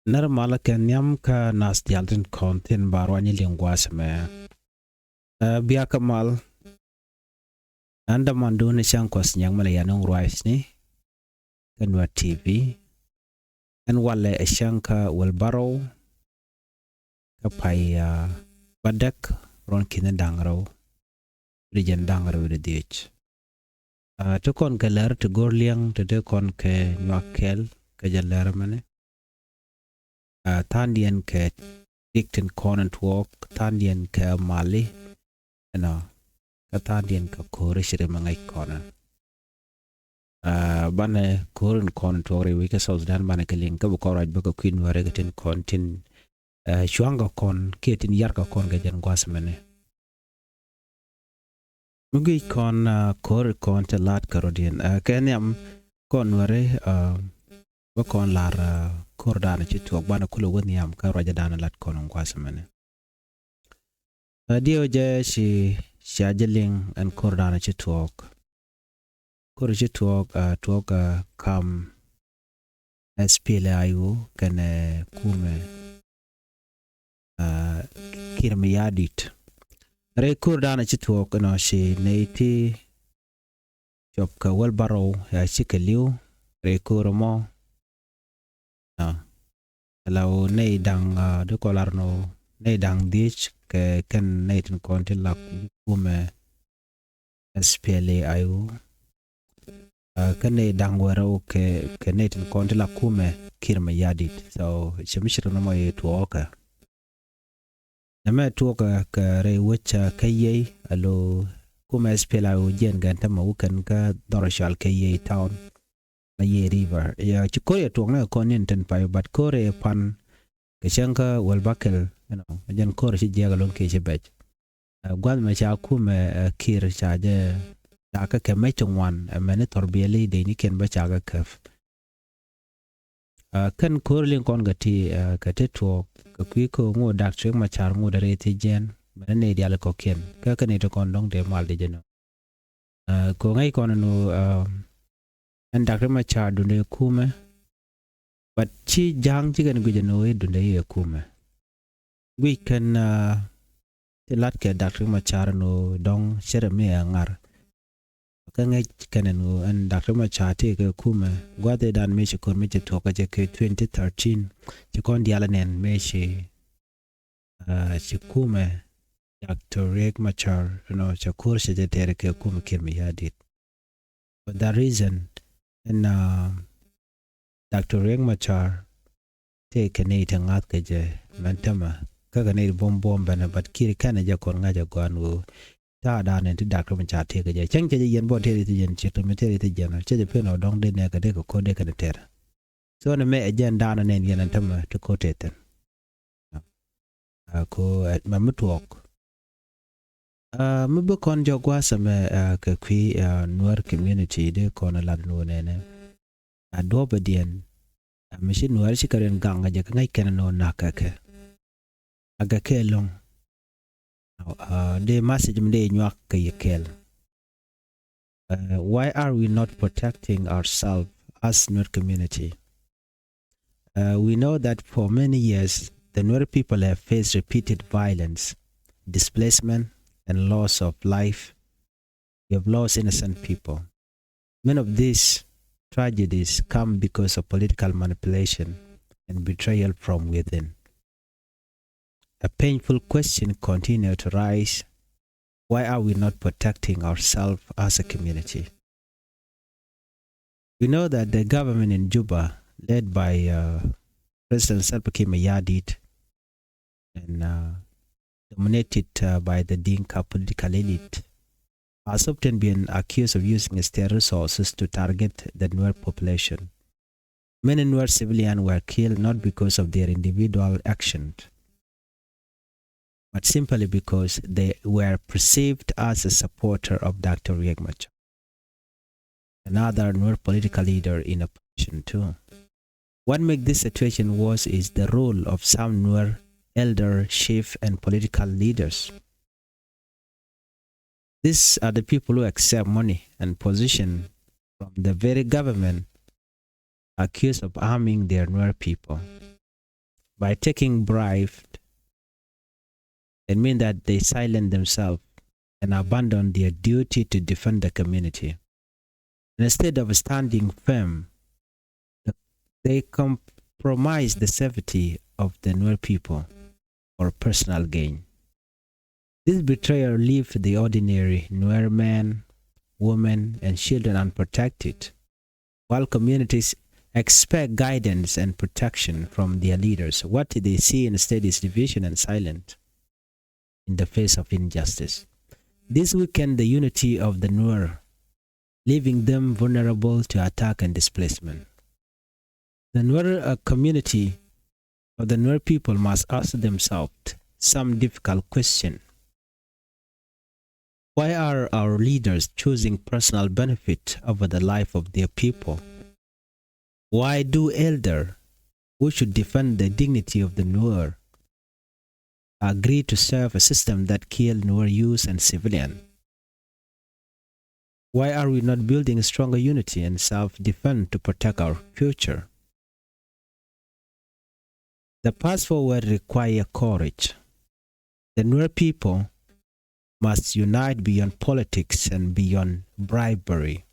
Normal ken yam ka nas dialtin kontin barwani lingwas me. Biya kamal anda mandu ni siyang kos nyang malayanong rice ni ka Nuer TV en wale siyang ka wilbaro ka paya badak ron kina dangraw rijan dangraw de dich. To kon ka ler to gorliang to de kon ke nwakel ka jaler mane. Tandien ke diktin konent walk tandien ke mali ka tandien ka kore shire mangai kona bane koren konent walk rewi ka South Sudan bane ka ling ka bukoraj baka queen ware gatin kontin shuanga kon ketin yarka kon ga jan gwasmene mugi kon kore kon te lat karodien kenyam kon ware bakon lar kordana ci tuok bana kulo woni am ka roja dana lat konon kwasamene dio je si shajeling en kordana ci tuok kor ci tuok kam SPL ayu kene kuumɛ kirmi yadit re kordana ci tuok no si neiti job ka walbaro ya sikaliu re kormo law nei dang de kolarno nei dang dich ke ken neitin konti la kuumɛ SPLA ayu ken nei dang wero ke neitin konti la kuumɛ kirma yadit so chemishiro no moy tuoka nama tuoka ka re wecha kayei alo kuumɛ SPLA ayu jen ganta ma wukan ka dorashal kayei town Ye river ya chikore tuonga konin ten pai but kore pan keshanka walbakel jan kore shi jagalon ke shebej gwal ma cha kuumɛ kir chaje ka kemechongwan mane torbiyeli de ni ken ba chaga kaf kan korlin kon gati ka teto ka kwiko ngo doctor ma char ngo dare te jen mane ne dial ko ken ka ne to kon dong de mal de jeno ko ngai kon no and Dr. Machar dunde kuumɛ but chi jang chigan gujano dunde ye kuumɛ we can lat ke Dr. Machar no dong shere me ngar kange kaneno and Dr. Machar te ke kuumɛ gwade dan me shi kon me to ka je ke 2013 ti kon dialanen me shi kuumɛ Dr. Riek Machar cha kurse je tere ke kuumɛ kirmi yadit for that reason and Dr. Riek Machar take a native ngat keje mantama kaga ne bom bana but kiri kana ja kon ngaja gwanu ta da ne ti Dr. Machar take je chang je yen bo tere ti jen chito me tere ti jen che peno dong de ne ka de ko de ka ter so ne me jen da ne yen antama to ko teten ko at mamutok mbe kon jogwa same ka kwi Nuer community de kon la no ne adobedien mishi Nuer shikaren ganga je ngai ken no nakake aga kelong the message mde nyak ke yekel why are we not protecting ourselves as Nuer community we know that for many years the Nuer people have faced repeated violence displacement and loss of life. We have lost innocent people. Many of these tragedies come because of political manipulation and betrayal from within. A painful question continues to rise. Why are we not protecting ourselves as a community? We know that the government in Juba, led by President Salva Kiir Mayardit and dominated by the Dinka political elite, has often been accused of using state resources to target the Nuer population. Many Nuer civilians were killed not because of their individual actions, but simply because they were perceived as a supporter of Dr. Riek Machar, another Nuer political leader in opposition too. What makes this situation worse is the role of some Nuer elder, chief, and political leaders. These are the people who accept money and position from the very government accused of harming their Nuer people. by taking bribes, it means that they silence themselves and abandon their duty to defend the community. And instead of standing firm, they compromise the safety of the Nuer people for personal gain. This betrayal leaves the ordinary Nuer men, women, and children unprotected, while communities expect guidance and protection from their leaders. What they see instead is division and silence in the face of injustice. This weakens the unity of the Nuer, leaving them vulnerable to attack and displacement. The Nuer community or the Nuer people must ask themselves some difficult question. Why are our leaders choosing personal benefit over the life of their people? Why do elders who should defend the dignity of the Nuer agree to serve a system that kills Nuer youth and civilians? Why are we not building stronger unity and self-defense to protect our future? The path forward requires courage. The Nuer people must unite beyond politics and beyond bribery.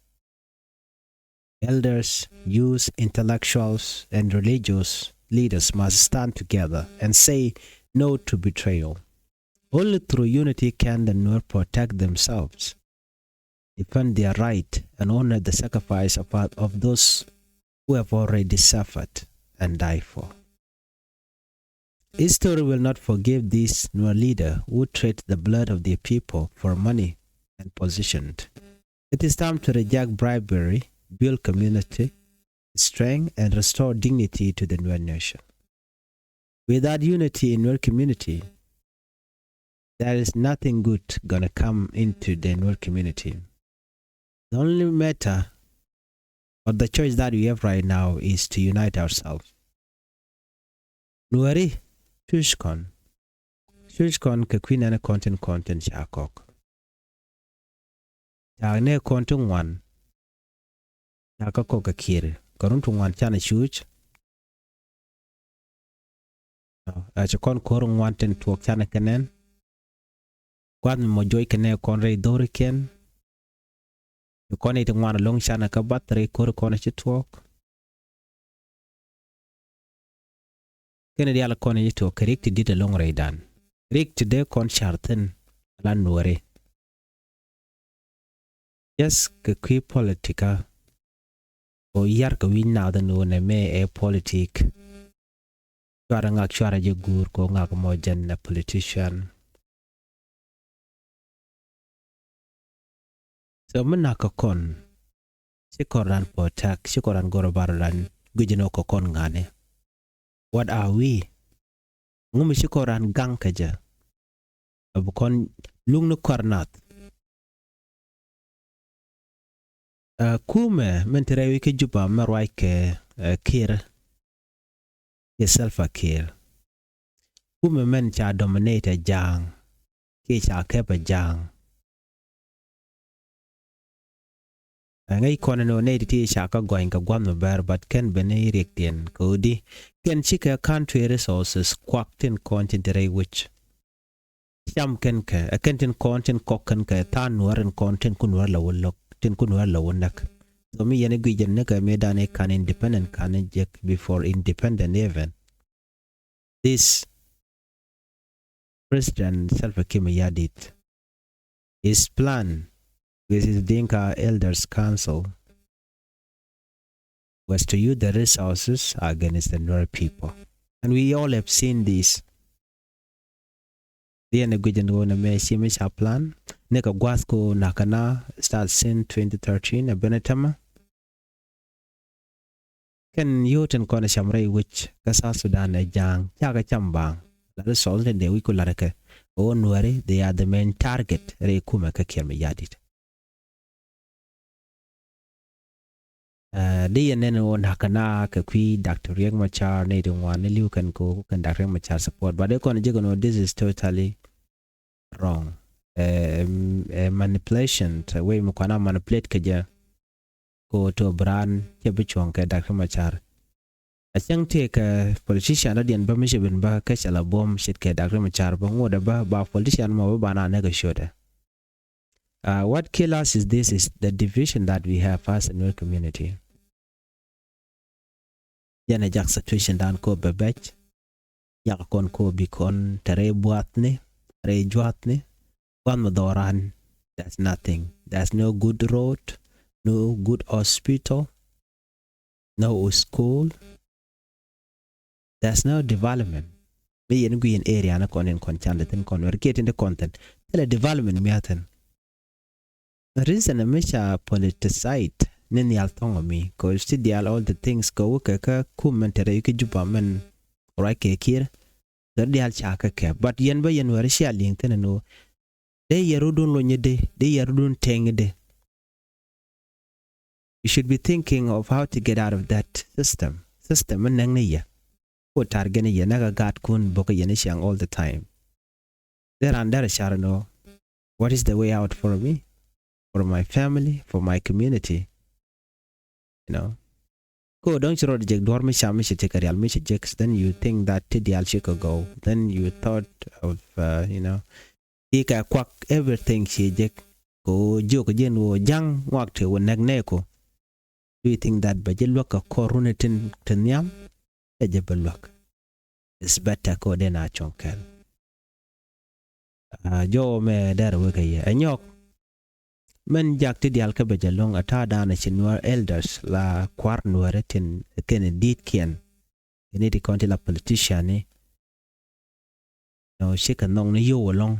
Elders, youth, intellectuals, and religious leaders must stand together and say no to betrayal. Only through unity can the Nuer protect themselves, defend their right, and honor the sacrifice of those who have already suffered and died for. History will not forgive this Nuer leader who trade the blood of their people for money and position. It is time to reject bribery, build community strength, and restore dignity to the Nuer nation. Without unity in Nuer community, there is nothing good gonna come into the Nuer community. The only matter or the choice that we have right now is to unite ourselves. Nuääri Tushkon ke kwinane content shakok. Chagne kontung wan shakako ka kiir koruntung wan chana shuch. Chakon korung wan ten tuok chana kenen. Kwad mojoy kene konre dori ken. Kone ite wan long chana ka batre kor kone chituok. Kene diala kone jito kerik ti dita long reidan. Kerik ti de kon charten ala Nuääri. Yes ke kui politika o yar ka win na da no ne me e politik. Chwara ngak chwara je gur ko ngak mojan na politician. So mena ka kon sikoran potak sikoran gorobaran gujino ko kon ngane. What are we? Ngumi sikoran gang kaja. Abukon lung no kornat. Kuumɛ mentere wiki juba marwai ke kiir ke selfa kiir. Kuumɛ men cha dominate jang ke cha kepa jang. Ngai kone no ne ti cha ka going ka gwam ber but ken bene riek kodi ken chika country resources kwakten content which cham ken ke akentin content kokken ke tan Nuer content kunwar la wolok tin kunwar la wonak. So mi yene gwijen ne ka medane kan independent kan jek before independent even. This President Salva Kiir Mayardit, his plan with his Dinka Elders Council was to use the resources against the Nuer people. And we all have seen this. The Gwijen wona me shimisha plan. Neka Gwasko Nakana start since 2013 a Benetama. Ken Yoten Kona Shamray which South Sudan a jang Chaga Chambang. That is all the Wikulareke. Oh Nuääri, they are the main target. Re kuumɛ ka Kiir Mayardit. They and then on Hakana Kakui, Dr. Riek Machar, Native one, you can go and Dr. Riek Machar support, but they can this is totally wrong. Manipulation, way Mukana manipulate Kaja go to a brand Yabichonka, Dr. Machar. a chang take a politician adian ba mishin ba ka shala bom shit ke Dr. Machar ba ngoda ba politician ma ba na negotiate. What kills us is the division that we have as a Nuer community. Yana jak situation dan ko bebech, yak kon ko bikon tere buatne, tere juatne, wan madoran. That's nothing. There's no good road, no good hospital, no school. There's no development. Me yen gui in area na kon in konchande kon worket in the content. Tell development miaten. The reason I make a politicized nini altonga mi ko stidial all the things go ka kuumɛ tere yuki juba men right ke kiir dial chaka ke but yen ba yen wari sha ling tene no de yerudun lo nyede de yerudun tengde. You should be thinking of how to get out of that system nang ne ya ko targene ya naga gat kun boka yen shang all the time there and there shall know what is the way out for me, for my family, for my community. You know, go don't you reject dormi shamish take a real mish then you think that the alchiko go then you thought of he ka quack everything she jek go joke jen wo jang walk to nagneko. Do you think that by look a corunetin tenyam a jebelok is better ko than a chonkel jo me there weke a nyok men jak ti dial ka bejalong ata dana chinwar elders la kwar nueretin ken dit kien ni di konti la politician ni no shika nong ni yo long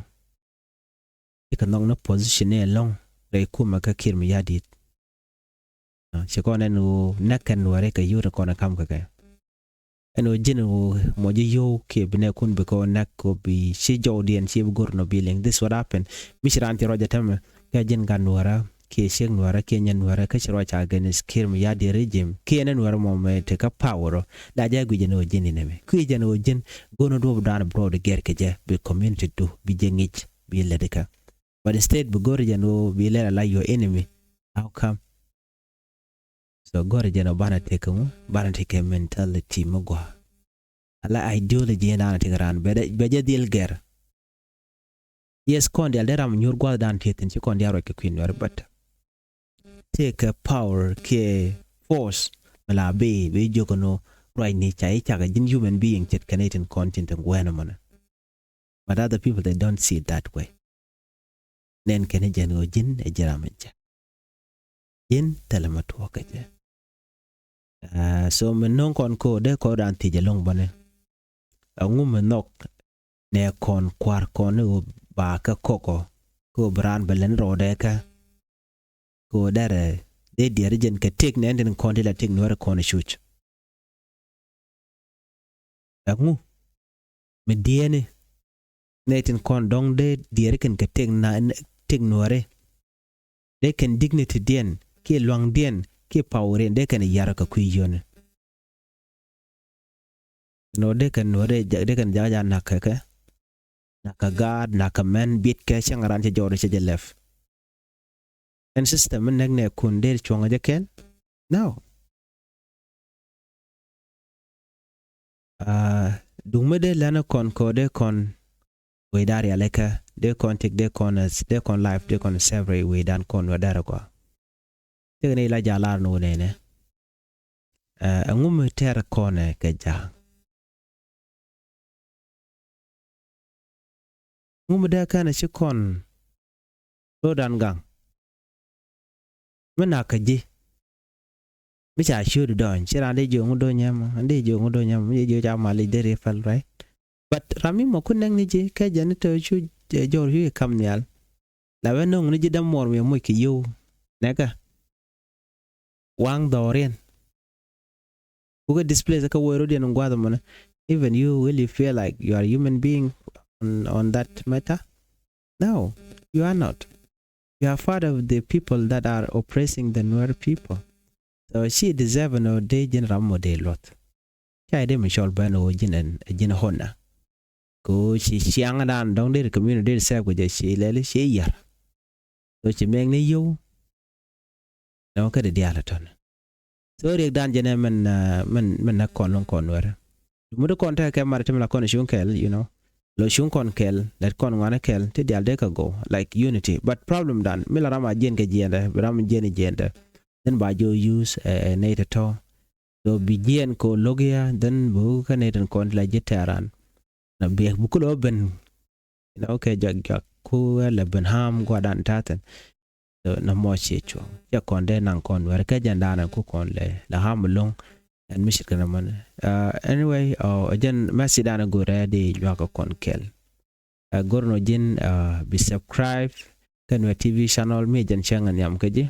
shika nong na position ni long re kuma ka kir mi yadit shikona nu nakan nuare ka yura kona kam ka eno jinu moji yo ke bine kun biko nak ko bi shi jodien shi gurno biling this what happened mishranti roja tam ka jin gan nuara ke shek nuara ke nyen nuara ka shiro cha ganis kirm ya di regime ke nen nuara mo me te ka power da ja gu jeno jin ni me ku jeno jin gono do dan bro de ger ke je bi community do bi jengich bi ledeka but instead bu gor jeno bi le la your enemy how come so gor jeno bana te ko bana te ke mentality mo go ala ideology na te ran be je dil ger. Yes, kondi alderam nyur gwa dan tetin chi kondi aro ke queen wer but take a power ke force mala be jokono right ni chai chaga jin human being chet Canadian content and wena mana. But other people they don't see it that way. Nen kene jeno jin e jeramencha. Jin telematu wakaje. So menon kon ko de ko dan tije long bane. Ngum nok ne kon kwar kon ba ka koko ko bran belen rodeka ko dare de dirigen ka tek ne den konti la tek nuara kon shuch agu me diene netin kon dong de dirigen ka tek na tek nuare de ken dignity den ke long den ke power de ken yara ka kuyon no de ken nuare de ken jaja nakaka naka god naka men bit ke changaran che jore che lef en system ne kunde chonga je ken now dumede lana kon ko de kon we dar ya leka de kon take de kon as de kon life de kon serve we dan kon wadara ko te ne la jalar no ne ngum ter kon ke ja ngumda kana shi kon rodan gang mena kaji bicha shudu don chira de jongu do nyam ande jongu do nyam ye jo jama le dere fal right but rami mo kunang ni je ka janito chu jor hu kam nyal la wenong ni je dam mor me mo ki yo neka wang dorien uga display ka woro de ngwa mana even you really feel like you are a human being on that matter? No, you are not. You are part of the people that are oppressing the Nuer people. So she deserves no day general model lot. Chai de Michelle Bano jin hona. Go she young and down there community self with she lele she yar. So she make you no ka de dialaton. so riek dan jene men na kon lon kon wer mu de kon ta ke mar tim la kon shun kel you know lo shun kon kel let kon wana kel ti dial de ka go like unity but problem dan mila rama jen ke jenda ram jenda then ba jo use ne to so bijen ko logia then bu ka ne kon la jetaran na be bu ko ben you know ke jag ko la ben ham go dan taten so na mo checho ya kon de nan kon wer ka jandana ko kon le la ham long and mission kana man anyway again message dana go ready you ko kon kel gorno jin be subscribe Nuer TV channel me jan changan yam kaji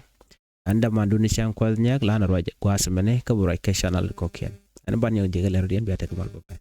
anda manduni chang kwal nyak lana roje kwa semene ka burai ka channel ko ken an ban yo jigale rodien biata kamal bye